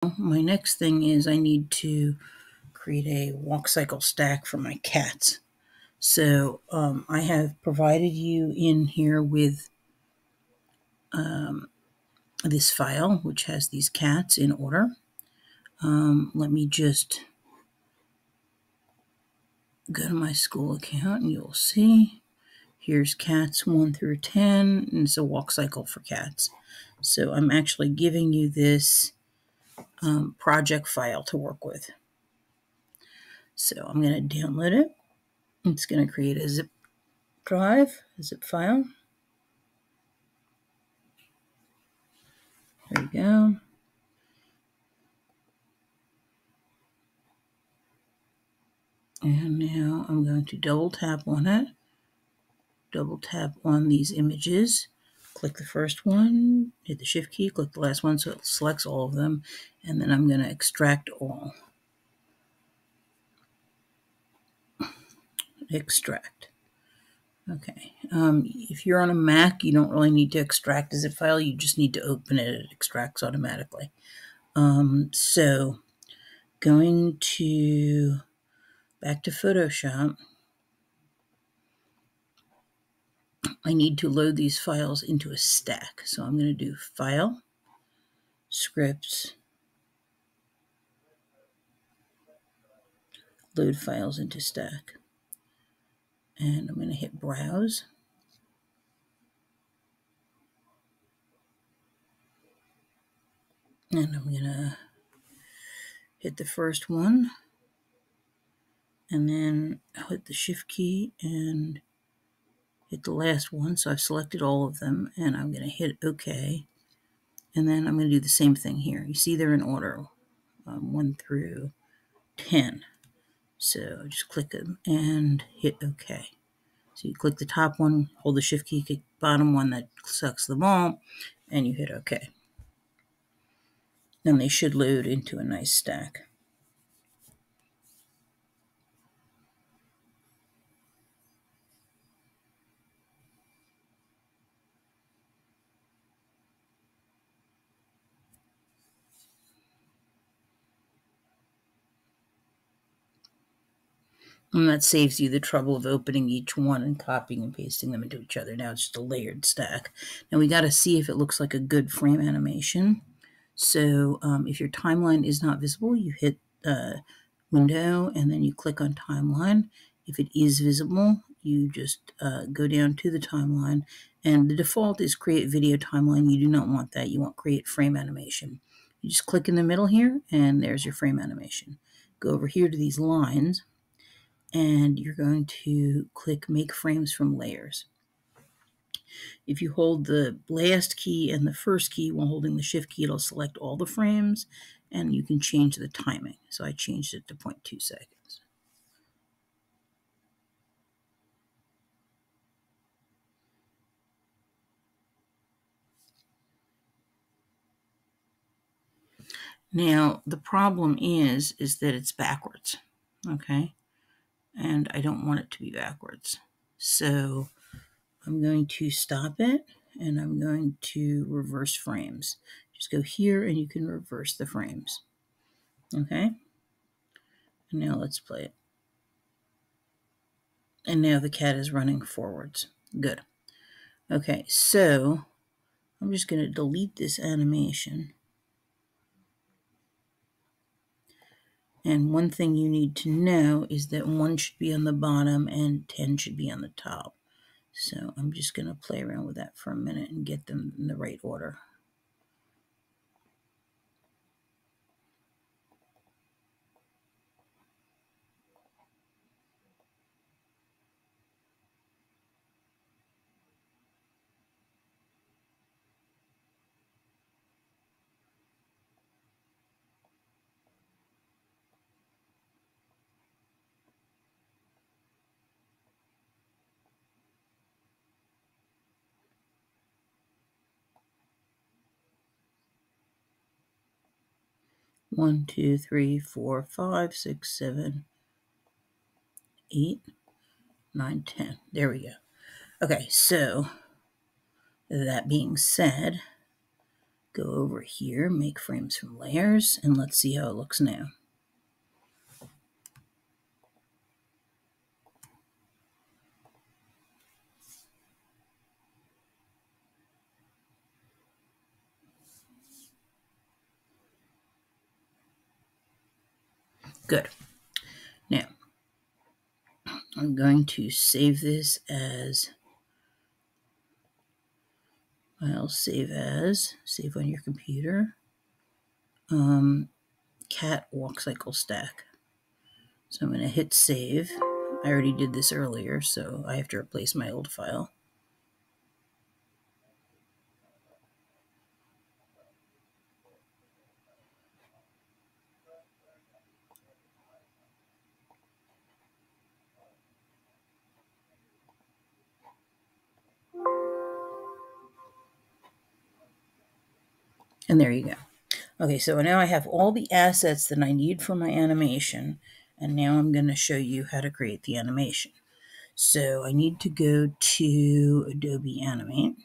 My next thing is I need to create a walk cycle stack for my cats. So I have provided you in here with this file, which has these cats in order. Let me just go to my school account and you'll see here's cats 1 through 10, and it's a walk cycle for cats. So I'm actually giving you this project file to work with. So I'm going to download it. It's going to create a zip drive, a zip file. There we go. And now I'm going to double tap on it. Double tap on these images. Click the first one, hit the shift key, click the last one so it selects all of them, and then I'm going to extract all. Extract. Okay. If you're on a Mac, you don't really need to extract a zip file. You just need to open it. It extracts automatically. So going to back to Photoshop, I need to load these files into a stack. So I'm going to do File, Scripts, Load Files into Stack. And I'm going to hit Browse. And I'm going to hit the first one. And then hit the Shift key and hit the last one. So I've selected all of them. And I'm going to hit OK. And then I'm going to do the same thing here. You see they're in order, 1 through 10. So just click them and hit OK. So you click the top one, hold the shift key, click the bottom one that selects them all, and you hit OK. Then they should load into a nice stack. And that saves you the trouble of opening each one and copying and pasting them into each other. Now it's just a layered stack. Now we got to see if it looks like a good frame animation. So if your timeline is not visible, you hit Window and then you click on Timeline. If it is visible, you just go down to the timeline. And the default is Create Video Timeline. You do not want that. You want Create Frame Animation. You just click in the middle here, and there's your frame animation. Go over here to these lines, and you're going to click Make Frames from Layers. If you hold the last key and the first key while holding the shift key, it'll select all the frames, and you can change the timing. So I changed it to 0.2 seconds. Now, the problem is that it's backwards, okay? And I don't want it to be backwards. So I'm going to stop it, and I'm going to reverse frames. Just go here, and you can reverse the frames, okay? And now let's play it. And now the cat is running forwards. Good. Okay, so I'm just going to delete this animation. And one thing you need to know is that 1 should be on the bottom and 10 should be on the top. So I'm just going to play around with that for a minute and get them in the right order. One, 2, 3, 4, 5, 6, 7, 8, 9, 10. There we go. Okay, so that being said, Go over here, make frames from layers, and let's see how it looks now. Good. Now, I'm going to save this as I'll save on your computer, cat walk cycle stack. So I'm going to hit save. I already did this earlier, so I have to replace my old file. And there you go. Okay, so now I have all the assets that I need for my animation, and now I'm going to show you how to create the animation. So I need to go to Adobe Animate.